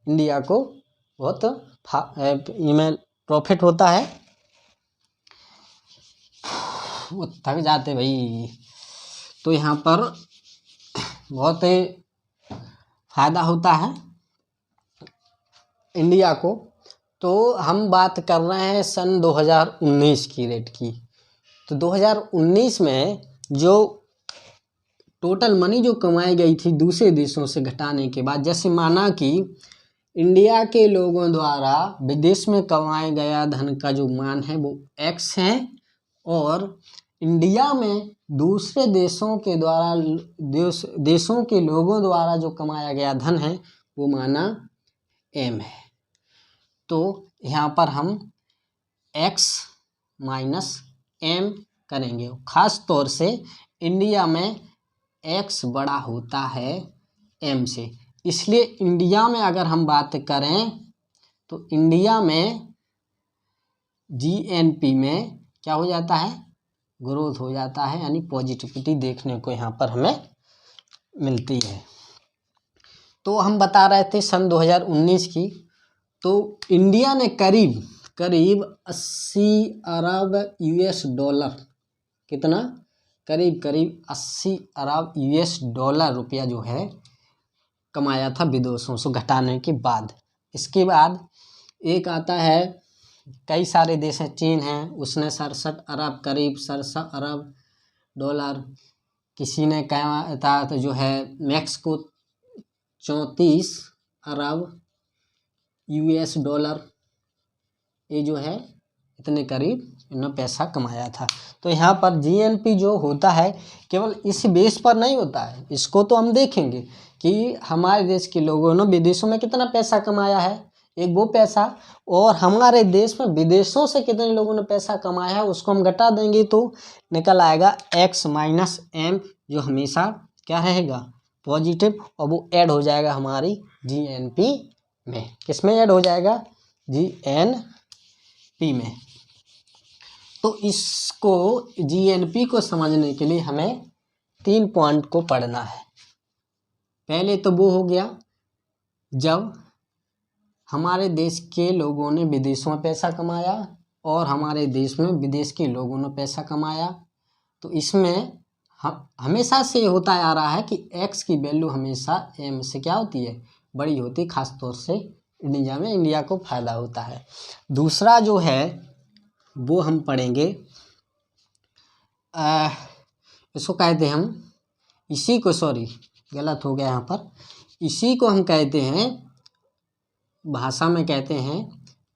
इंडिया को बहुत में प्रॉफिट होता है। वो थक जाते भाई। तो यहाँ पर बहुत फ़ायदा होता है इंडिया को। तो हम बात कर रहे हैं सन 2019 की रेट की। तो 2019 में जो टोटल मनी जो कमाई गई थी दूसरे देशों से घटाने के बाद, जैसे माना कि इंडिया के लोगों द्वारा विदेश में कमाया गया धन का जो मान है वो x है, और इंडिया में दूसरे देशों के द्वारा देशों के लोगों द्वारा जो कमाया गया धन है वो माना m है। तो यहाँ पर हम x माइनस m करेंगे। खास तौर से इंडिया में x बड़ा होता है m से, इसलिए इंडिया में अगर हम बात करें तो इंडिया में जीएनपी में क्या हो जाता है? ग्रोथ हो जाता है, यानी पॉजिटिविटी देखने को यहाँ पर हमें मिलती है। तो हम बता रहे थे सन 2019 की, तो इंडिया ने करीब करीब 80 अरब यूएस डॉलर, कितना, करीब करीब 80 अरब यूएस डॉलर रुपया जो है कमाया था विदेशों से घटाने के बाद। इसके बाद एक आता है, कई सारे देश हैं, चीन है, उसने 67 अरब, करीब 67 अरब डॉलर। किसी ने कहा था तो जो है मैक्सिको 34 अरब यूएस डॉलर, ये जो है इतने करीब इन्होंने पैसा कमाया था। तो यहाँ पर जीएनपी जो होता है केवल इस बेस पर नहीं होता है, इसको तो हम देखेंगे कि हमारे देश के लोगों ने विदेशों में कितना पैसा कमाया है, एक वो पैसा, और हमारे देश में विदेशों से कितने लोगों ने पैसा कमाया है उसको हम घटा देंगे तो निकल आएगा x माइनस एम, जो हमेशा क्या रहेगा, पॉजिटिव, और वो ऐड हो जाएगा हमारी जीएनपी में। किस में ऐड हो जाएगा, जीएनपी में। तो इसको जीएनपी को समझने के लिए हमें 3 पॉइंट को पढ़ना है। पहले तो वो हो गया जब हमारे देश के लोगों ने विदेशों में पैसा कमाया और हमारे देश में विदेश के लोगों ने पैसा कमाया। तो इसमें हमेशा से होता आ रहा है कि x की वैल्यू हमेशा m से क्या होती है, बड़ी होती है, खास तौर से इंडिया में, इंडिया को फ़ायदा होता है। दूसरा जो है वो हम पढ़ेंगे, इसको कहते हैं हम, इसी को, सॉरी गलत हो गया यहाँ पर, इसी को हम कहते हैं, भाषा में कहते हैं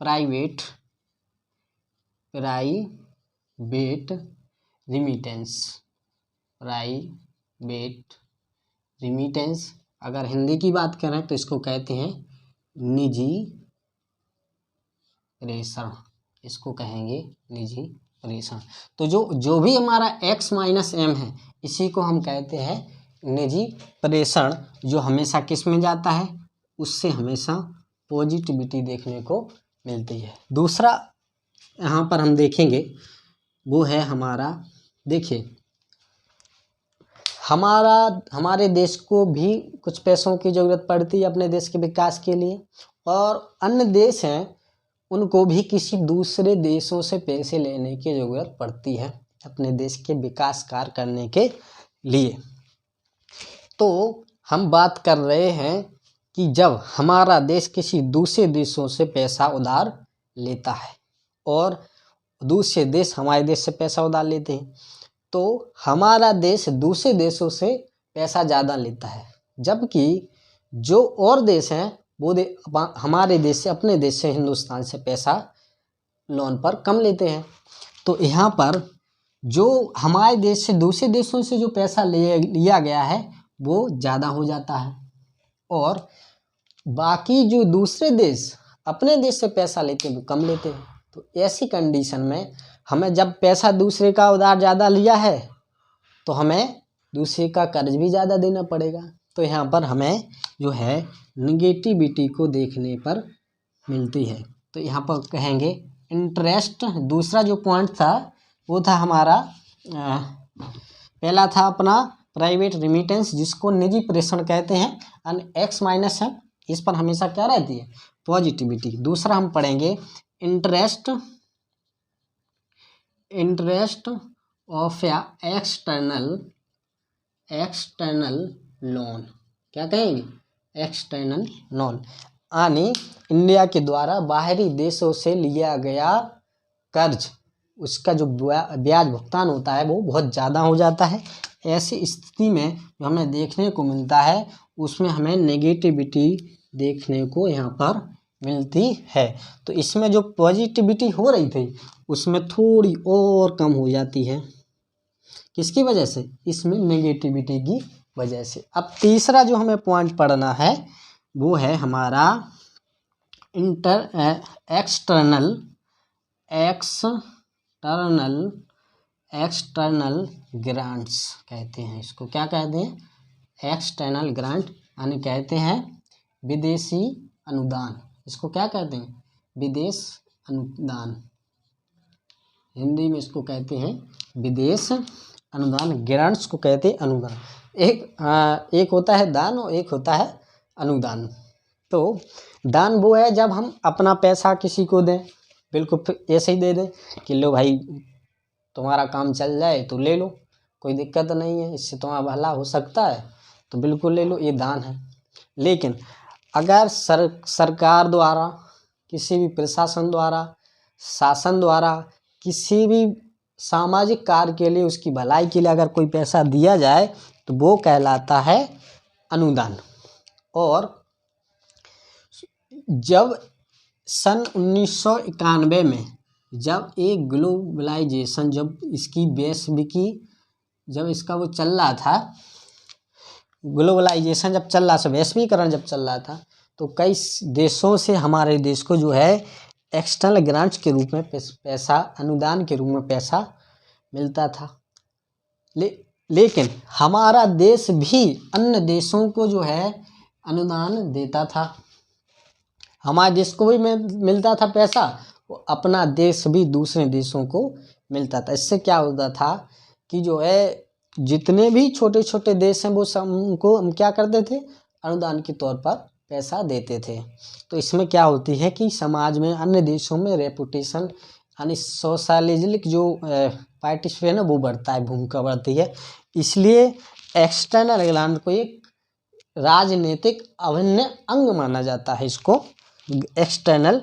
प्राइवेट रिमिटेंस, प्राइवेट रिमिटेंस। अगर हिंदी की बात करें तो इसको कहते हैं निजी प्रेषण, इसको कहेंगे निजी प्रेषण। तो जो भी हमारा x माइनस एम है इसी को हम कहते हैं निजी प्रेषण, जो हमेशा किस में जाता है, उससे हमेशा पॉजिटिविटी देखने को मिलती है। दूसरा यहाँ पर हम देखेंगे वो है हमारा, देखिए हमारे देश को भी कुछ पैसों की ज़रूरत पड़ती है अपने देश के विकास के लिए, और अन्य देश हैं उनको भी किसी दूसरे देशों से पैसे लेने की ज़रूरत पड़ती है अपने देश के विकास कार्य करने के लिए। तो हम बात कर रहे हैं कि जब हमारा देश किसी दूसरे देशों से पैसा उधार लेता है और दूसरे देश हमारे देश से पैसा उधार लेते हैं, तो हमारा देश दूसरे देशों से पैसा ज़्यादा लेता है, जबकि जो और देश हैं वो हमारे देश से, अपने देश से, हिंदुस्तान से पैसा लोन पर कम लेते हैं। तो यहाँ पर जो हमारे देश से दूसरे देशों से जो पैसा लिया गया है वो ज़्यादा हो जाता है, और बाकी जो दूसरे देश अपने देश से पैसा लेते हैं वो कम लेते हैं। तो ऐसी कंडीशन में हमें, जब पैसा दूसरे का उधार ज़्यादा लिया है तो हमें दूसरे का कर्ज भी ज़्यादा देना पड़ेगा। तो यहाँ पर हमें जो है निगेटिविटी को देखने पर मिलती है। तो यहाँ पर कहेंगे इंटरेस्ट। दूसरा जो पॉइंट था वो था हमारा, पहला था अपना प्राइवेट रिमिटेंस, जिसको निजी प्रेषण कहते हैं, और x माइनस है, इस पर हमेशा क्या रहती है, पॉजिटिविटी। दूसरा हम पढ़ेंगे इंटरेस्ट ऑफ एक्सटर्नल लोन, क्या कहेंगे, एक्सटर्नल लोन, यानी इंडिया के द्वारा बाहरी देशों से लिया गया कर्ज, उसका जो ब्याज भुगतान होता है वो बहुत ज़्यादा हो जाता है। ऐसी स्थिति में जो हमें देखने को मिलता है उसमें हमें नेगेटिविटी देखने को यहाँ पर मिलती है। तो इसमें जो पॉजिटिविटी हो रही थी उसमें थोड़ी और कम हो जाती है, किसकी वजह से, इसमें नेगेटिविटी की वजह से। अब तीसरा जो हमें पॉइंट पढ़ना है वो है हमारा एक्सटर्नल ग्रांट्स कहते हैं इसको, क्या कहते हैं, एक्सटर्नल ग्रांट, यानी कहते हैं विदेशी अनुदान। इसको क्या कहते हैं, विदेश अनुदान, हिंदी में इसको कहते हैं विदेश अनुदान, ग्रांट्स को कहते हैं अनुदान। एक होता है दान और एक होता है अनुदान। तो दान वो है जब हम अपना पैसा किसी को दें, बिल्कुल ऐसे ही दे दें कि लो भाई तुम्हारा काम चल जाए तो ले लो, कोई दिक्कत नहीं है, इससे तुम्हारा भला हो सकता है तो बिल्कुल ले लो, ये दान है। लेकिन अगर सरकार द्वारा, किसी भी प्रशासन द्वारा, शासन द्वारा किसी भी सामाजिक कार्य के लिए, उसकी भलाई के लिए अगर कोई पैसा दिया जाए तो वो कहलाता है अनुदान। और जब सन 1991 में जब एक ग्लोबलाइजेशन, जब इसकी वैश्विकी, जब इसका वो चल रहा था, ग्लोबलाइजेशन जब चल रहा था, वैश्वीकरण जब चल रहा था, तो कई देशों से हमारे देश को जो है एक्सटर्नल ग्रांट्स के रूप में पैसा, अनुदान के रूप में पैसा मिलता था। लेकिन हमारा देश भी अन्य देशों को जो है अनुदान देता था। हमारे देश को भी मिलता था पैसा, अपना देश भी दूसरे देशों को मिलता था। इससे क्या होता था कि जो है जितने भी छोटे छोटे देश हैं वो सबको हम क्या करते थे, अनुदान के तौर पर पैसा देते थे। तो इसमें क्या होती है कि समाज में, अन्य देशों में रेपुटेशन यानी सोशलिज्म जो पार्टिसिपेशन है वो बढ़ता है, भूमिका बढ़ती है। इसलिए एक्सटर्नल ग्रांट को एक राजनीतिक अभिन्न अंग माना जाता है, इसको एक्सटर्नल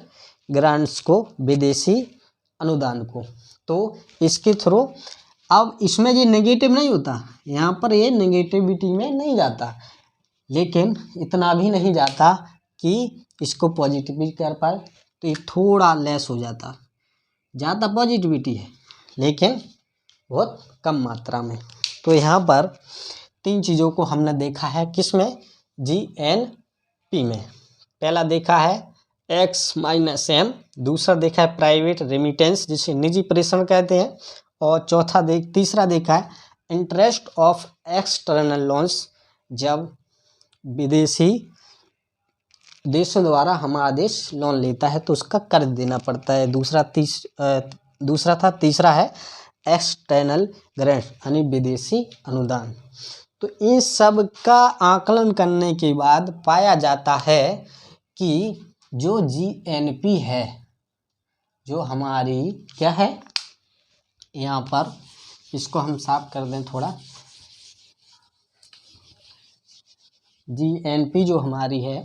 ग्रांट्स को, विदेशी अनुदान को। तो इसके थ्रू अब इसमें ये नेगेटिव नहीं होता, यहाँ पर ये नेगेटिविटी में नहीं जाता, लेकिन इतना भी नहीं जाता कि इसको पॉजिटिविटी कर पाए, तो ये थोड़ा लेस हो जाता। ज़्यादा पॉजिटिविटी है लेकिन बहुत कम मात्रा में। तो यहाँ पर 3 चीज़ों को हमने देखा है, किसमें, GNP में। पहला देखा है X-M, दूसरा देखा है प्राइवेट रेमिटेंस जिसे निजी प्रेषण कहते हैं, और तीसरा देखा है इंटरेस्ट ऑफ एक्सटर्नल लोन्स, जब विदेशी देशों द्वारा हमारा देश लोन लेता है तो उसका कर्ज देना पड़ता है। तीसरा है एक्सटर्नल ग्रांट यानी विदेशी अनुदान। तो इन सब का आकलन करने के बाद पाया जाता है कि जो GNP है, जो हमारी क्या है, यहाँ पर इसको हम साफ कर दें थोड़ा। GNP जो हमारी है,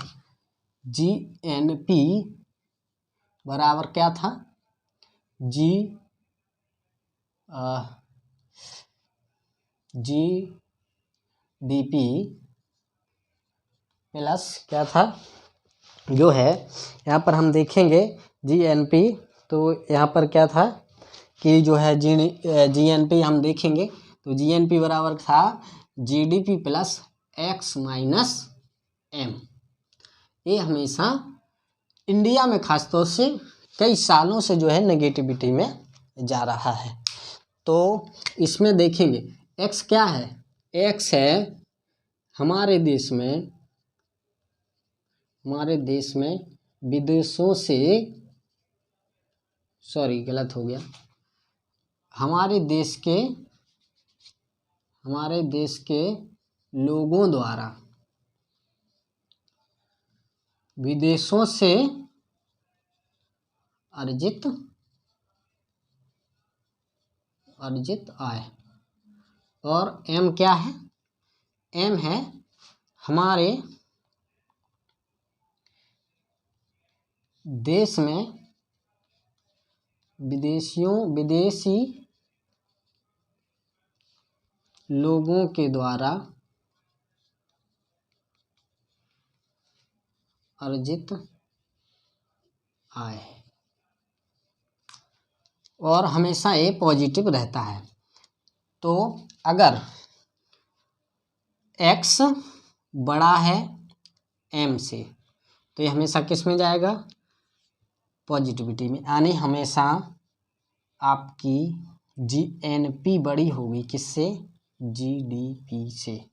GNP बराबर क्या था, GDP प्लस क्या था, जो है यहाँ पर हम देखेंगे GNP, तो यहाँ पर क्या था कि जो है GNP हम देखेंगे तो GNP बराबर था GDP प्लस X-M। ये हमेशा इंडिया में खासतौर से कई सालों से जो है नेगेटिविटी में जा रहा है। तो इसमें देखेंगे X क्या है, X है हमारे देश में विदेशों से, सॉरी गलत हो गया, हमारे देश के लोगों द्वारा विदेशों से अर्जित आय। और M क्या है, M है हमारे देश में विदेशी लोगों के द्वारा अर्जित आय, और हमेशा ये पॉजिटिव रहता है। तो अगर X बड़ा है M से तो ये हमेशा किस में जाएगा, पॉजिटिविटी में, यानी हमेशा आपकी GNP बड़ी होगी किससे, GDP से।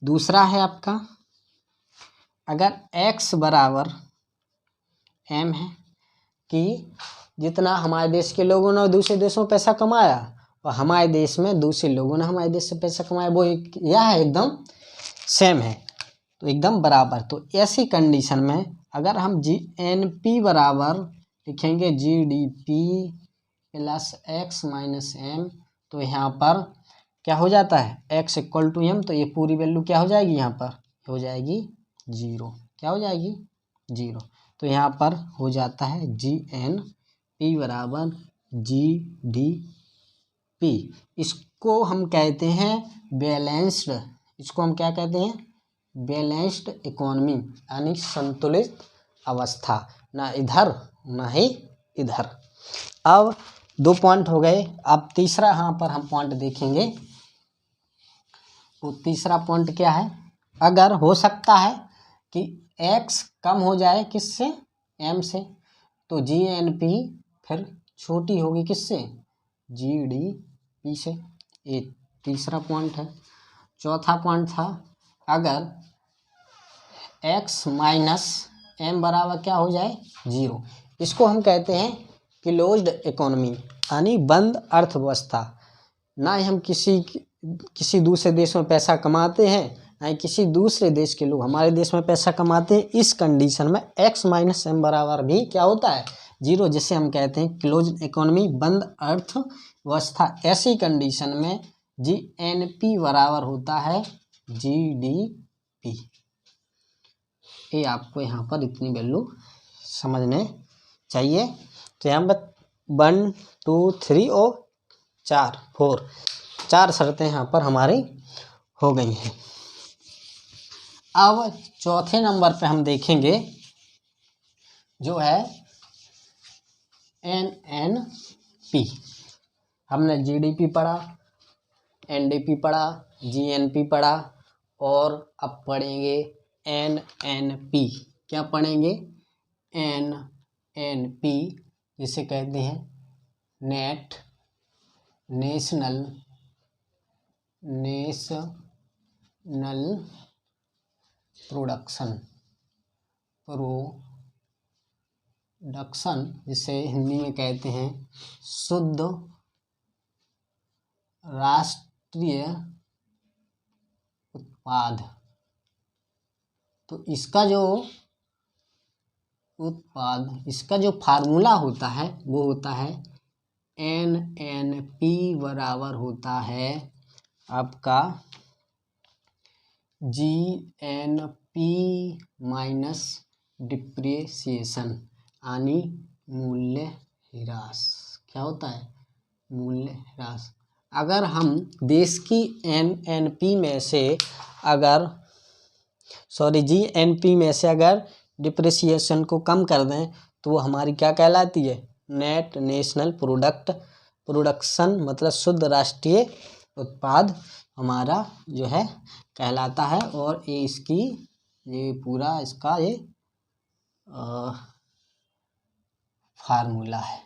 दूसरा है आपका, अगर X बराबर M है कि जितना हमारे देश के लोगों ने दूसरे देशों में पैसा कमाया और हमारे देश में दूसरे लोगों ने हमारे देश से पैसा कमाया, वो यह है एकदम सेम है, तो एकदम बराबर। तो ऐसी कंडीशन में अगर हम GNP बराबर लिखेंगे GDP plus x minus m, तो यहाँ पर क्या हो जाता है x इक्वल टू m, तो ये पूरी वैल्यू क्या हो जाएगी, यहाँ पर हो जाएगी 0। क्या हो जाएगी 0। तो यहाँ पर हो जाता है GNP बराबर GDP। इसको हम कहते हैं बैलेंस्ड, इसको हम क्या कहते हैं, बैलेंस्ड इकोनॉमी, यानी संतुलित अवस्था, ना इधर ना ही इधर। अब 2 पॉइंट हो गए। अब तीसरा यहाँ पर हम पॉइंट देखेंगे। तो तीसरा पॉइंट क्या है, अगर हो सकता है कि x कम हो जाए किससे, m से, तो GNP फिर छोटी होगी किससे, GDP से। ये तीसरा पॉइंट है। चौथा पॉइंट था, अगर x माइनस m बराबर क्या हो जाए 0, इसको हम कहते हैं क्लोज्ड इकोनॉमी, यानी बंद अर्थव्यवस्था। ना ही हम किसी दूसरे देश में पैसा कमाते हैं, ना ही किसी दूसरे देश के लोग हमारे देश में पैसा कमाते हैं। इस कंडीशन में x माइनस m बराबर भी क्या होता है 0, जिसे हम कहते हैं क्लोज्ड इकोनॉमी, बंद अर्थव्यवस्था। ऐसी कंडीशन में GNP बराबर होता है GDP। ये आपको यहाँ पर इतनी वैल्यू समझने चाहिए। तो यहाँ पर 1 2 3 और 4 शर्तें यहाँ पर हमारी हो गई हैं। अब चौथे नंबर पे हम देखेंगे जो है NNP। हमने GDP पढ़ा, NDP पढ़ा, GNP पढ़ा, और अब पढ़ेंगे NNP। क्या पढ़ेंगे, NNP, जिसे कहते हैं नेशनल प्रोडक्शन, जिसे हिंदी में कहते हैं शुद्ध राष्ट्रीय उत्पाद। तो इसका जो फार्मूला होता है वो होता है NNP बराबर होता है आपका GNP माइनस डिप्रिसिएशन, यानी मूल्य ह्रास। क्या होता है, मूल्य ह्रास। अगर हम देश की GNP में से अगर डिप्रिसिएशन को कम कर दें तो वो हमारी क्या कहलाती है, नेट नेशनल प्रोडक्शन, मतलब शुद्ध राष्ट्रीय उत्पाद हमारा जो है कहलाता है। और ये पूरा इसका फार्मूला है।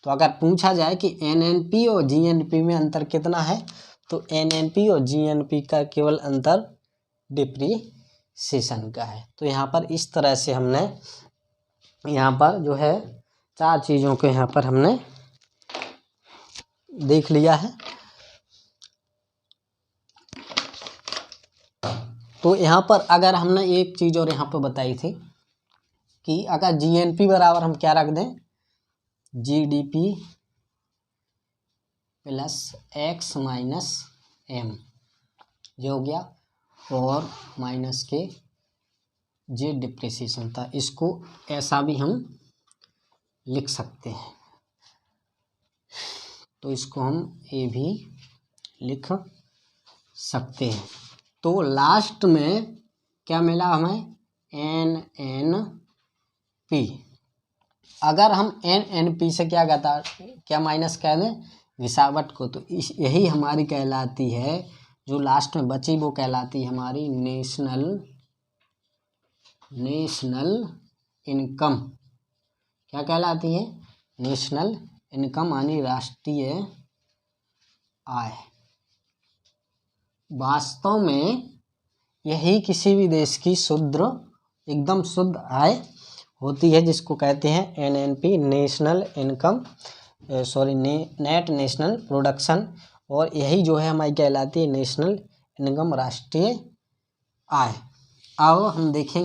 तो अगर पूछा जाए कि NNP और GNP में अंतर कितना है, तो NNP और GNP का केवल अंतर डिप्रिसिएशन का है। तो यहाँ पर इस तरह से हमने यहाँ पर जो है 4 चीज़ों को यहाँ पर हमने देख लिया है। तो यहाँ पर अगर हमने एक चीज़ और यहाँ पर बताई थी कि अगर GNP बराबर हम क्या रख दें, GDP plus x minus m, ये हो गया, और माइनस के जे डिप्रिसिएशन था। इसको ऐसा भी हम लिख सकते हैं, तो इसको हम ये भी लिख सकते हैं। तो लास्ट में क्या मिला हमें, NNP। अगर हम NNP से क्या माइनस कर दें, घिसावट को, तो यही हमारी कहलाती है, जो लास्ट में बची वो कहलाती है हमारी नेशनल इनकम। क्या कहलाती है, नेशनल इनकम, यानी राष्ट्रीय आय। वास्तव में यही किसी भी देश की एकदम शुद्ध आय होती है, जिसको कहते हैं NNP, national income net national production, और यही जो है हमारी कहलाती है नेशनल इनकम, राष्ट्रीय आय। आओ हम देखेंगे